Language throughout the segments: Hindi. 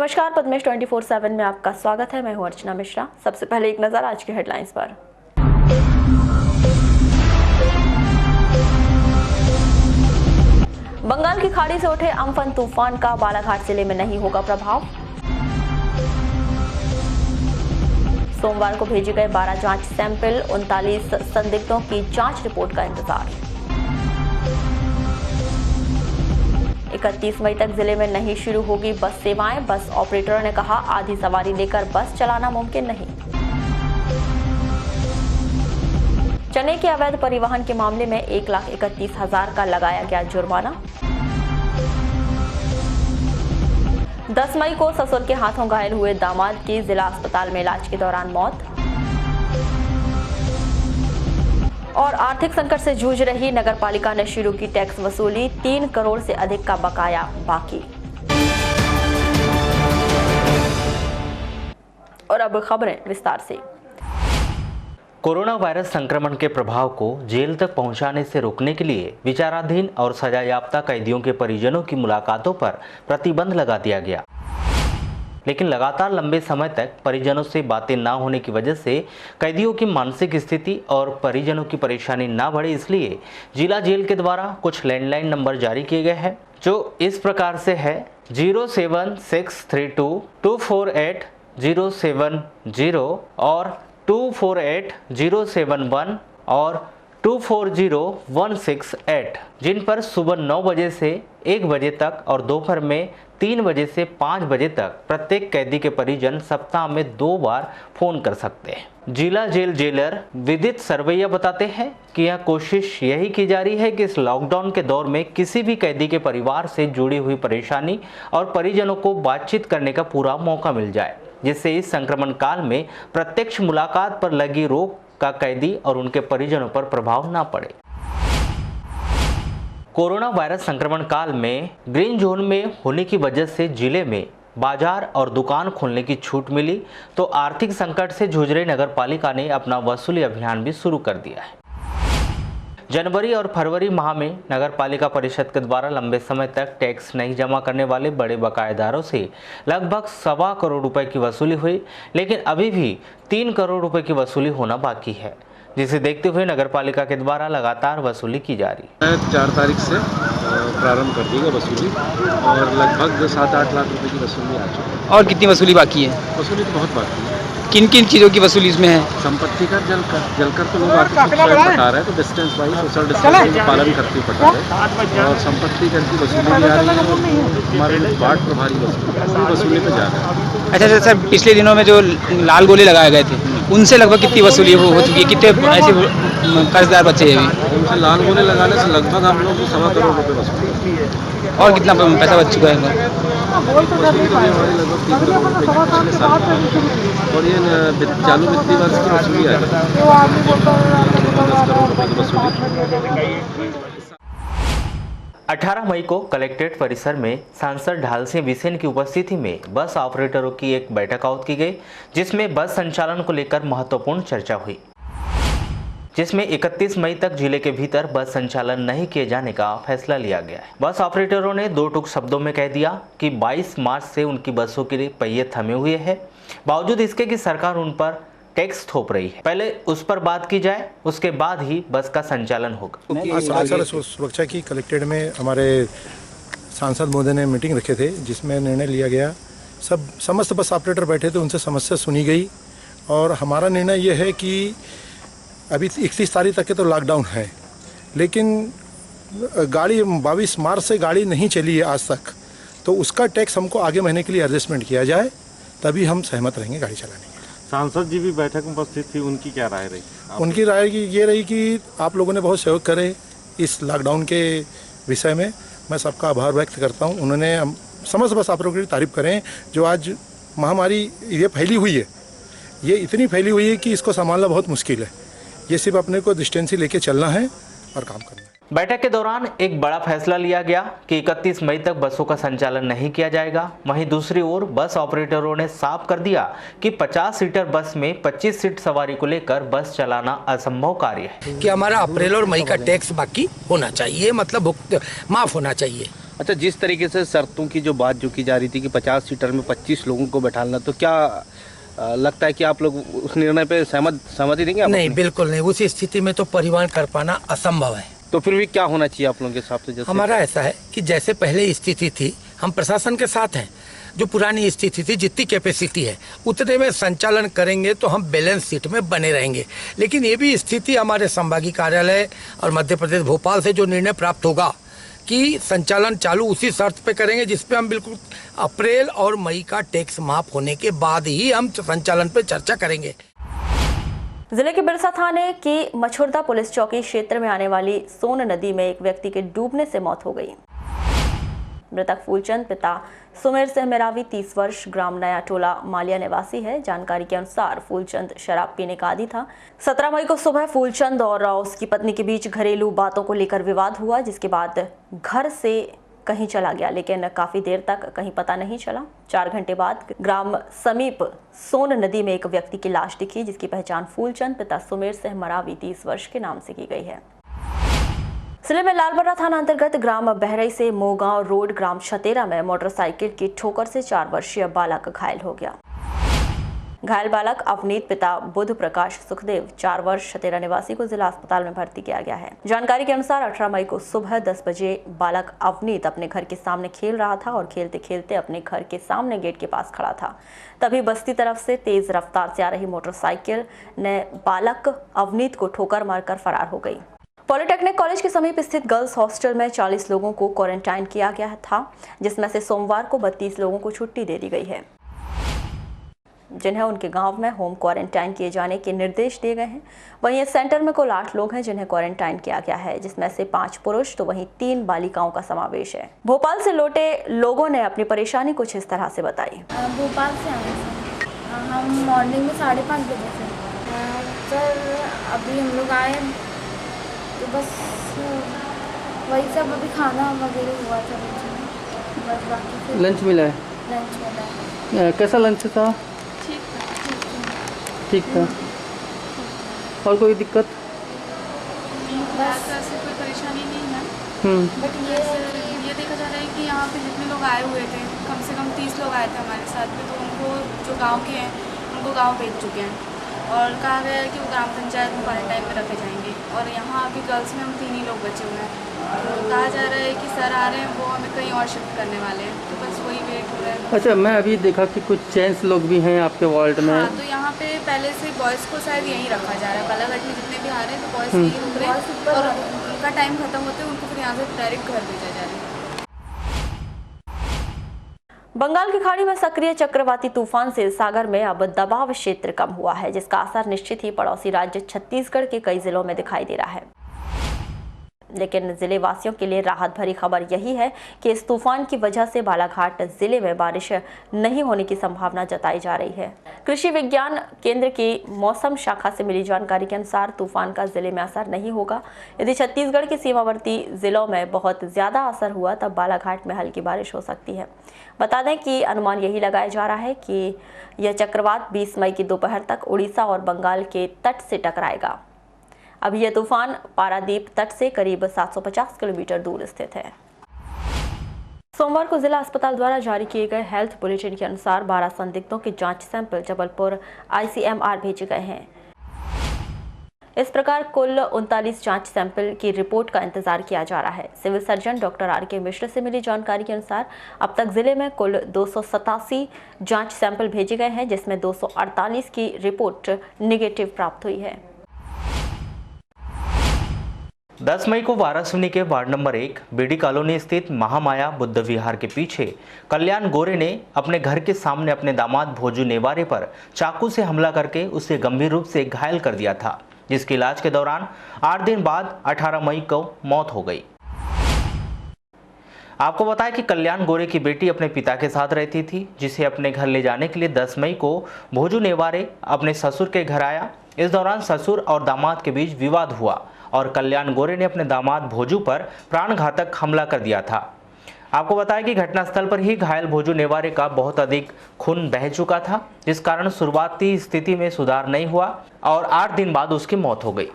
नमस्कार, पद्मेश 24/7 में आपका स्वागत है। मैं हूं अर्चना मिश्रा। सबसे पहले एक नजर आज की हेडलाइंस पर। बंगाल की खाड़ी से उठे अम्फन तूफान का बालाघाट जिले में नहीं होगा प्रभाव। सोमवार को भेजे गए 12 जांच सैंपल, 39 संदिग्धों की जांच रिपोर्ट का इंतजार। 31 मई तक जिले में नहीं शुरू होगी बस सेवाएं। बस ऑपरेटरों ने कहा, आधी सवारी लेकर बस चलाना मुमकिन नहीं। चने के अवैध परिवहन के मामले में 1,31,000 का लगाया गया जुर्माना। 10 मई को ससुर के हाथों घायल हुए दामाद की जिला अस्पताल में इलाज के दौरान मौत। और आर्थिक संकट से जूझ रही नगरपालिका ने शुरू की टैक्स वसूली, 3 करोड़ से अधिक का बकाया बाकी। और अब खबरें विस्तार से। कोरोना वायरस संक्रमण के प्रभाव को जेल तक पहुंचाने से रोकने के लिए विचाराधीन और सजायाफ्ता कैदियों के परिजनों की मुलाकातों पर प्रतिबंध लगा दिया गया, लेकिन लगातार लंबे समय तक परिजनों से बातें ना होने की वजह से कैदियों की मानसिक स्थिति और परिजनों की परेशानी ना बढ़े, इसलिए जिला जेल के द्वारा कुछ लैंडलाइन नंबर जारी किए गए हैं, जो इस प्रकार से है 07632248070 और 248071 और 240168, जिन पर सुबह 9 बजे से 1 बजे तक और दोपहर में 3 बजे से 5 बजे तक प्रत्येक कैदी के परिजन सप्ताह में 2 बार फोन कर सकते हैं। जिला जेल जेलर विदित सरवैया बताते हैं कि यह कोशिश यही की जा रही है कि इस लॉकडाउन के दौर में किसी भी कैदी के परिवार से जुड़ी हुई परेशानी और परिजनों को बातचीत करने का पूरा मौका मिल जाए, जिससे इस संक्रमण काल में प्रत्यक्ष मुलाकात पर लगी रोक का कैदी और उनके परिजनों पर प्रभाव न पड़े। कोरोना वायरस संक्रमण काल में ग्रीन जोन में होने की वजह से जिले में बाजार और दुकान खोलने की छूट मिली, तो आर्थिक संकट से जूझ रही नगरपालिका ने अपना वसूली अभियान भी शुरू कर दिया है। जनवरी और फरवरी माह में नगरपालिका परिषद के द्वारा लंबे समय तक टैक्स नहीं जमा करने वाले बड़े बकायेदारों से लगभग 1.25 करोड़ रुपए की वसूली हुई, लेकिन अभी भी 3 करोड़ रुपए की वसूली होना बाकी है, जिसे देखते हुए नगरपालिका के द्वारा लगातार वसूली की जा रही है। 4 तारीख से प्रारंभ कर दी गई वसूली और लगभग 7-8 लाख रुपए की वसूली आ चुकी है। और कितनी वसूली बाकी है? वसूली तो बहुत बाकी है। किन किन चीज़ों की वसूली इसमें है? संपत्ति कर, जलकर तो लोग आके खुद स्वयं पटा रहे हैं, तो डिस्टेंस वाइज सोशल डिस्टेंसिंग का पालन करते पटा रहे हैं, और संपत्ति कर की वसूली भी आ रही है। हमारे वार्ड प्रभारी वसूली पे जा रहे हैं। अच्छा सर, पिछले दिनों में जो लाल गोले लगाए गए थे, उनसे लगभग कितनी वसूली हो चुकी है? कितने ऐसे कर्जदार बचे हैं? उनसे लाल गोले लगाने से लगभग हम लोग 1.25 करोड़ रुपये वसूली। और कितना पैसा बच चुका है? वसूली तो हमारे लगभग 3 करोड़ रुपये की पिछले साल, और ये चालू वित्तीय वर्ष की वसूली आ रही है 10 करोड़ रुपये की वसूली। 18 मई को कलेक्ट्रेट परिसर में सांसद ढाल सिंह बिसेन की उपस्थिति में बस ऑपरेटरों की एक बैठक आयोजित की गई, जिसमें बस संचालन को लेकर महत्वपूर्ण चर्चा हुई, जिसमें 31 मई तक जिले के भीतर बस संचालन नहीं किए जाने का फैसला लिया गया है। बस ऑपरेटरों ने 2 टूक शब्दों में कह दिया कि 22 मार्च से उनकी बसों के पहिए थमे हुए हैं, बावजूद इसके कि सरकार उन पर टैक्स थोप रही है। पहले उस पर बात की जाए, उसके बाद ही बस का संचालन होगा। आज सुरक्षा की कलेक्ट्रेट में हमारे सांसद महोदय ने मीटिंग रखे थे, जिसमें निर्णय लिया गया। समस्त बस ऑपरेटर बैठे थे, उनसे समस्या सुनी गई, और हमारा निर्णय यह है कि अभी 31 तारीख तक के तो लॉकडाउन है, लेकिन गाड़ी 22 मार्च से गाड़ी नहीं चली है आज तक, तो उसका टैक्स हमको आगे महीने के लिए एडजस्टमेंट किया जाए, तभी हम सहमत रहेंगे गाड़ी चलाने के। सांसद जी भी बैठक में उपस्थित थी, उनकी क्या राय रही? उनकी राय ये रही कि आप लोगों ने बहुत सहयोग करे इस लॉकडाउन के विषय में। मैं सबका आभार व्यक्त करता हूं। उन्होंने समस्त बस ऑपरेटरों की तारीफ करें, जो आज महामारी ये फैली हुई है, ये इतनी फैली हुई है कि इसको संभालना बहुत मुश्किल है। ये सिर्फ अपने को डिस्टेंस ही लेके चलना है और काम करना है। बैठक के दौरान एक बड़ा फैसला लिया गया कि 31 मई तक बसों का संचालन नहीं किया जाएगा। वहीं दूसरी ओर बस ऑपरेटरों ने साफ कर दिया कि 50 सीटर बस में 25 सीट सवारी को लेकर बस चलाना असंभव कार्य है कि हमारा अप्रैल और मई का टैक्स बाकी होना चाहिए, मतलब माफ होना चाहिए। अच्छा, जिस तरीके से शर्तों की जो बात जो की जा रही थी कि 50 सीटर में 25 लोगों को बैठाना, तो क्या लगता है कि आप लोग उस निर्णय पे सहमति देंगे? नहीं, बिल्कुल नहीं। उस स्थिति में तो परिवहन कर पाना असंभव है। तो फिर भी क्या होना चाहिए आप लोगों के हिसाब से? जैसे हमारा ऐसा है कि जैसे पहले स्थिति थी, हम प्रशासन के साथ हैं। जो पुरानी स्थिति थी, जितनी कैपेसिटी है उतने में संचालन करेंगे तो हम बैलेंस सीट में बने रहेंगे। लेकिन ये भी स्थिति हमारे संभागीय कार्यालय और मध्य प्रदेश भोपाल से जो निर्णय प्राप्त होगा कि संचालन चालू उसी शर्त पे करेंगे जिसपे हम बिल्कुल अप्रैल और मई का टैक्स माफ होने के बाद ही हम संचालन पे चर्चा करेंगे। जिले के बिरसा थाने की मछुरदा पुलिस चौकी क्षेत्र में आने वाली सोन नदी में एक व्यक्ति के डूबने से मौत हो गई। मृतक फूलचंद पिता सुमेर सिंह मेरावी 30 वर्ष ग्राम नया टोला मालिया निवासी है। जानकारी के अनुसार फूलचंद शराब पीने का आदी था। 17 मई को सुबह फूलचंद और उसकी पत्नी के बीच घरेलू बातों को लेकर विवाद हुआ, जिसके बाद घर से कहीं चला गया, लेकिन काफी देर तक कहीं पता नहीं चला। 4 घंटे बाद ग्राम समीप सोन नदी में एक व्यक्ति की लाश दिखी, जिसकी पहचान फूलचंद पिता सुमेर सिंह मरावी 30 वर्ष के नाम से की गई है। जिले में लालबर्रा थाना अंतर्गत ग्राम बहरई से मोगांव रोड ग्राम छतेरा में मोटरसाइकिल की ठोकर से 4 वर्षीय बालक घायल हो गया। घायल बालक अवनीत पिता बुध प्रकाश सुखदेव 4 वर्ष छतेरा निवासी को जिला अस्पताल में भर्ती किया गया है। जानकारी के अनुसार 18 मई को सुबह 10 बजे बालक अवनीत अपने घर के सामने खेल रहा था और खेलते खेलते अपने घर के सामने गेट के पास खड़ा था। तभी बस्ती तरफ से तेज रफ्तार से आ रही मोटरसाइकिल ने बालक अवनीत को ठोकर मारकर फरार हो गई। पॉलिटेक्निक कॉलेज के समीप स्थित गर्ल्स हॉस्टल में 40 लोगों को क्वारंटाइन किया गया था, जिसमें से सोमवार को 32 लोगों को छुट्टी दे दी गई है, जिन्हें उनके गांव में होम क्वारंटाइन किए जाने के निर्देश दिए गए हैं। वहीं इस सेंटर में कुल 8 लोग हैं जिन्हें क्वारंटाइन किया गया है, जिसमें से 5 पुरुष तो वहीं 3 बालिकाओं का समावेश है। भोपाल से लौटे लोगों ने अपनी परेशानी कुछ इस तरह से बताई। भोपाल से आए सर, हम मॉर्निंग में 5:30 बजे से सर अभी हम लोग आए तो बस वही सब अभी खाना वगैरह हुआ था, बस बाकी लंच मिला है? लंच मिला है। कैसा लंच था? ठीक था। और कोई दिक्कत? बस ऐसे कोई परेशानी नहीं है। बट ये देखा जा रहा है कि यहाँ पे जितने लोग आए हुए थे, कम से कम 30 लोग आए थे हमारे साथ में, तो उनको जो गांव के हैं उनको गांव भेज चुके हैं और कहा गया है कि वो ग्राम पंचायत में क्वारंटाइन में रखे जाएंगे। और यहाँ अभी गर्ल्स में हम 3 ही लोग बचे हुए हैं, तो कहा जा रहा है कि सर आ रहे हैं, वो हमें कहीं और शिफ्ट करने वाले हैं, तो बस वही वेट हो रहा है। अच्छा, मैं अभी देखा कि कुछ जेंट्स लोग भी हैं आपके वार्ड में। हाँ, तो यहाँ पे पहले से बॉयज़ को शायद यहीं रखा जा रहा है। बालाघाट में जितने भी आ रहे हैं तो बॉयज़ यहीं रुक रहे हैं और उनका टाइम खत्म होते हैं उनको फिर यहाँ से डायरेक्ट घर भेजा जा रहा है। बंगाल की खाड़ी में सक्रिय चक्रवाती तूफान से सागर में अब दबाव क्षेत्र कम हुआ है, जिसका असर निश्चित ही पड़ोसी राज्य छत्तीसगढ़ के कई जिलों में दिखाई दे रहा है। लेकिन जिले वासियों के लिए राहत भरी खबर यही है कि इस तूफान की वजह से बालाघाट जिले में बारिश नहीं होने की संभावना जताई जा रही है। कृषि विज्ञान केंद्र की मौसम शाखा से मिली जानकारी के अनुसार तूफान का जिले में असर नहीं होगा। यदि छत्तीसगढ़ के सीमावर्ती जिलों में बहुत ज्यादा असर हुआ तब बालाघाट में हल्की बारिश हो सकती है। बता दें कि अनुमान यही लगाया जा रहा है कि यह चक्रवात 20 मई की दोपहर तक उड़ीसा और बंगाल के तट से टकराएगा। अभी यह तूफान पारादीप तट से करीब 750 किलोमीटर दूर स्थित है। सोमवार को जिला अस्पताल द्वारा जारी किए गए हेल्थ बुलेटिन के अनुसार 12 संदिग्धों के जांच सैंपल जबलपुर ICMR भेजे गए हैं। इस प्रकार कुल 39 जांच सैंपल की रिपोर्ट का इंतजार किया जा रहा है। सिविल सर्जन डॉक्टर RK मिश्र से मिली जानकारी के अनुसार अब तक जिले में कुल 287 जांच सैंपल भेजे गए हैं, जिसमें 248 की रिपोर्ट निगेटिव प्राप्त हुई है। 10 मई को वारासिवनी के वार्ड नंबर 1 बीडी कॉलोनी स्थित महामाया बुद्ध विहार के पीछे कल्याण गोरे ने अपने घर के सामने अपने दामाद भोजू नेवारे पर चाकू से हमला करके उसे गंभीर रूप से घायल कर दिया था, जिसके इलाज के दौरान 8 दिन बाद 18 मई को मौत हो गई। आपको बताया कि कल्याण गोरे की बेटी अपने पिता के साथ रहती थी, जिसे अपने घर ले जाने के लिए 10 मई को भोजू नेवारे अपने ससुर के घर आया। इस दौरान ससुर और दामाद के बीच विवाद हुआ और कल्याण गोरे ने अपने दामाद भोजू पर प्राणघातक हमला कर दिया था। आपको बताया कि घटनास्थल पर ही घायल भोजू नेवारे का बहुत अधिक खून बह चुका था, जिस कारण शुरुआती स्थिति में सुधार नहीं हुआ और 8 दिन बाद उसकी मौत हो गई।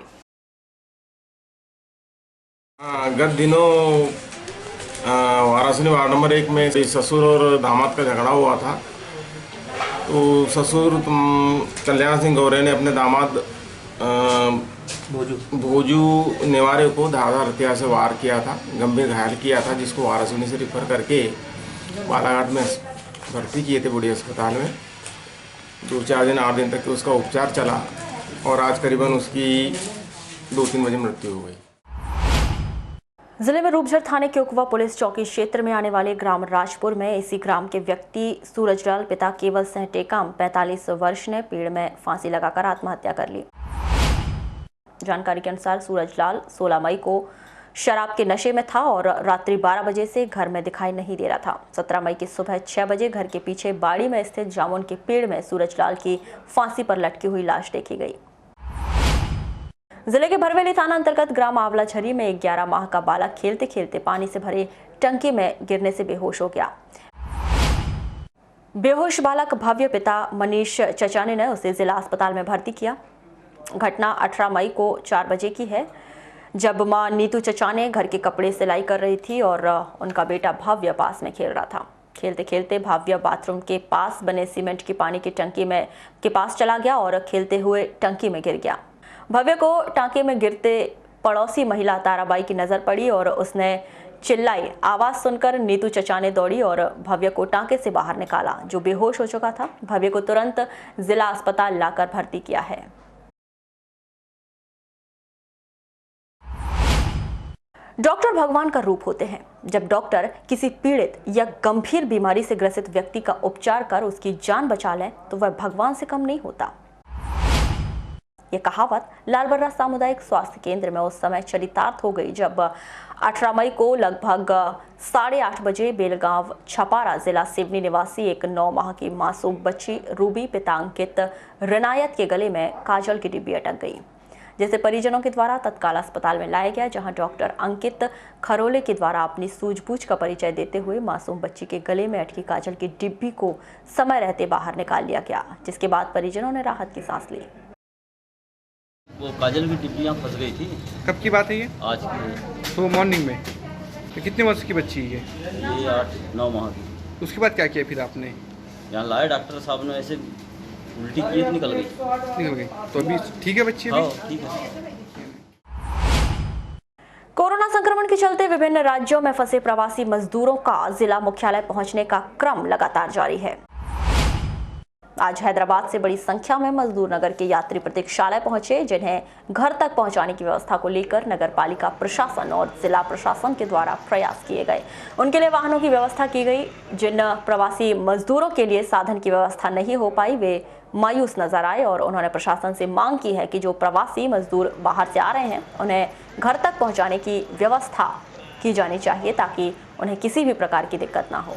गत दिनों वाराणसी वार्ड नंबर 1 में ससुर और दामाद का झगड़ा हुआ था। तो ससुर कल्याण सिंह गौरे ने अपने दामाद भोजू नेवारे को धारदार हथियार से वार किया था, गंभीर घायल किया था, जिसको वाराणसी से रिफर करके बालाघाट में भर्ती किए थे बड़ी अस्पताल में। 2-4 दिन 8 दिन तक उसका उपचार चला और आज करीबन उसकी 2-3 बजे मृत्यु हो गई। जिले में रूपझर थाने के उकवा पुलिस चौकी क्षेत्र में आने वाले ग्राम राजपुर में इसी ग्राम के व्यक्ति सूरजलाल पिता केवल सिंह टेकाम 45 वर्ष ने पेड़ में फांसी लगाकर आत्महत्या कर ली। जानकारी के अनुसार सूरजलाल 16 मई को शराब के नशे में था और रात्रि 12 बजे से घर में दिखाई नहीं दे रहा था। 17 मई की सुबह 6 बजे घर के पीछे बाड़ी में स्थित जामुन के पेड़ में सूरजलाल की फांसी पर लटकी हुई लाश देखी गई। जिले के भरवेली थाना अंतर्गत ग्राम आवला झरी में एक 11 माह का बालक खेलते खेलते पानी से भरे टंकी में गिरने से बेहोश हो गया। बेहोश बालक भव्य पिता मनीष चचाने ने उसे जिला अस्पताल में भर्ती किया। घटना 18 मई को 4 बजे की है, जब मां नीतू चचाने घर के कपड़े सिलाई कर रही थी और उनका बेटा भव्य पास में खेल रहा था। खेलते खेलते भव्य बाथरूम के पास बने सीमेंट की पानी की टंकी में के पास चला गया और खेलते हुए टंकी में गिर गया। भव्य को टांके में गिरते पड़ोसी महिला ताराबाई की नजर पड़ी और उसने चिल्लाई। आवाज सुनकर नीतू चचाने दौड़ी और भव्य को टांके से बाहर निकाला, जो बेहोश हो चुका था। भव्य को तुरंत जिला अस्पताल लाकर भर्ती किया है। डॉक्टर भगवान का रूप होते हैं। जब डॉक्टर किसी पीड़ित या गंभीर बीमारी से ग्रसित व्यक्ति का उपचार कर उसकी जान बचा लें तो वह भगवान से कम नहीं होता। यह कहावत लालबर्रा सामुदायिक स्वास्थ्य केंद्र में उस समय चरितार्थ हो गई जब 18 मई को लगभग 8:30 बजे बेलगांव छपारा जिला सिवनी निवासी एक 9 माह की मासूम बच्ची रूबी पिता अंकित रनायत के गले में काजल की डिब्बी अटक गई, जिसे परिजनों के द्वारा तत्काल अस्पताल में लाया गया, जहां डॉक्टर अंकित खरोले के द्वारा अपनी सूझबूझ का परिचय देते हुए मासूम बच्ची के गले में अटकी काजल की डिब्बी को समय रहते बाहर निकाल लिया गया, जिसके बाद परिजनों ने राहत की सांस ली। वो काजल की डिब्बी यहाँ फंस गई थी। कब की बात है ये? आज की। तो मॉर्निंग में। तो कितने वर्ष की बच्ची है ये 8-9 माह की। उसके बाद क्या किया फिर आपने? यहाँ लाए डॉक्टर साहब ने, ऐसे उल्टी की तो निकल गई। तो अभी ठीक है बच्ची? हाँ ठीक है। कोरोना संक्रमण के चलते विभिन्न राज्यों में फंसे प्रवासी मजदूरों का जिला मुख्यालय पहुंचने का क्रम लगातार जारी है। आज हैदराबाद से बड़ी संख्या में मजदूर नगर के यात्री प्रतीक्षालय पहुंचे, जिन्हें घर तक पहुंचाने की व्यवस्था को लेकर नगर पालिका प्रशासन और जिला प्रशासन के द्वारा प्रयास किए गए। उनके लिए वाहनों की व्यवस्था की गई। जिन प्रवासी मजदूरों के लिए साधन की व्यवस्था नहीं हो पाई वे मायूस नजर आए और उन्होंने प्रशासन से मांग की है कि जो प्रवासी मजदूर बाहर से आ रहे हैं उन्हें घर तक पहुँचाने की व्यवस्था की जानी चाहिए, ताकि उन्हें किसी भी प्रकार की दिक्कत ना हो।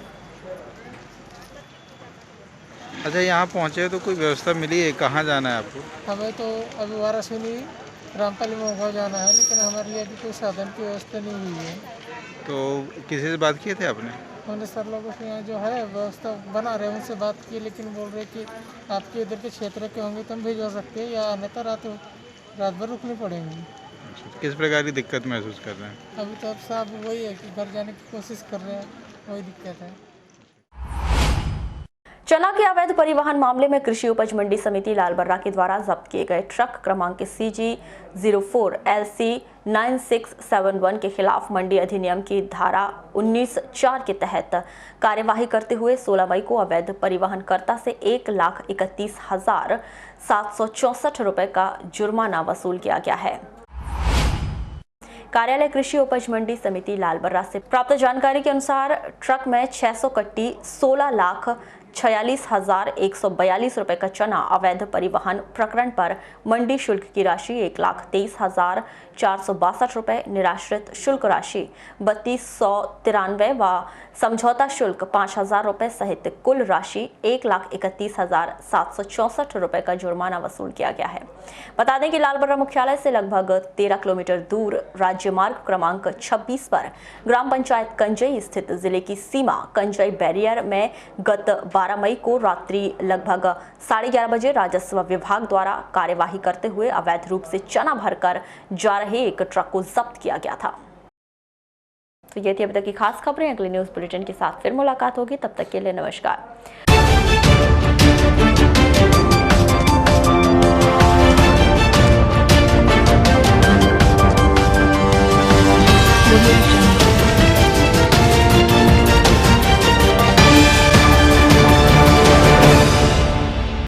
अच्छा, यहाँ पहुँचे तो कोई व्यवस्था मिली है? कहाँ जाना है आपको? हमें तो अभी वाराणसी रामपाली मोगा जाना है, लेकिन हमारे लिए अभी कोई साधन की व्यवस्था नहीं हुई है। तो किसी से बात किए थे आपने? हमने सर लोगों से यहाँ जो है व्यवस्था बना रहे उनसे बात की, लेकिन बोल रहे कि आपके इधर के क्षेत्र के होंगे तो हम भिजवा सकते हैं, या अन्यथा रात भर रुकनी पड़ेगी। किस प्रकार की दिक्कत महसूस कर रहे हैं? अभी तो अब साहब वही है कि घर जाने की कोशिश कर रहे हैं, वही दिक्कत है। चना के अवैध परिवहन मामले में कृषि उपज मंडी समिति लालबर्रा के द्वारा जब्त किए गए ट्रक क्रमांक CG 04 LC 9671 के खिलाफ मंडी अधिनियम की धारा 19(4) के तहत कार्यवाही करते हुए 16 मई को अवैध परिवहनकर्ता से 1,31,764 रुपए का जुर्माना वसूल किया गया है। कार्यालय कृषि उपज मंडी समिति लालबर्रा से प्राप्त जानकारी के अनुसार ट्रक में 600 कट्टी 46,142 रुपए का चना अवैध परिवहन प्रकरण पर मंडी शुल्क की राशि 1,23,462 रुपए, निराश्रित शुल्क राशि 3,293 व समझौता शुल्क 5,000 रुपए सहित कुल राशि 1,31,764 रुपए का जुर्माना वसूल किया गया है। बता दें कि लालबर्रा मुख्यालय से लगभग 13 किलोमीटर दूर राज्य मार्ग क्रमांक 26 पर ग्राम पंचायत कंजई स्थित जिले की सीमा कंजई बैरियर में गत 12 मई को रात्रि लगभग 11:30 बजे राजस्व विभाग द्वारा कार्यवाही करते हुए अवैध रूप से चना भरकर जा रहे एक ट्रक को जब्त किया गया था। तो ये थी अब तक की खास खबरें। अगली न्यूज बुलेटिन के साथ फिर मुलाकात होगी, तब तक के लिए नमस्कार।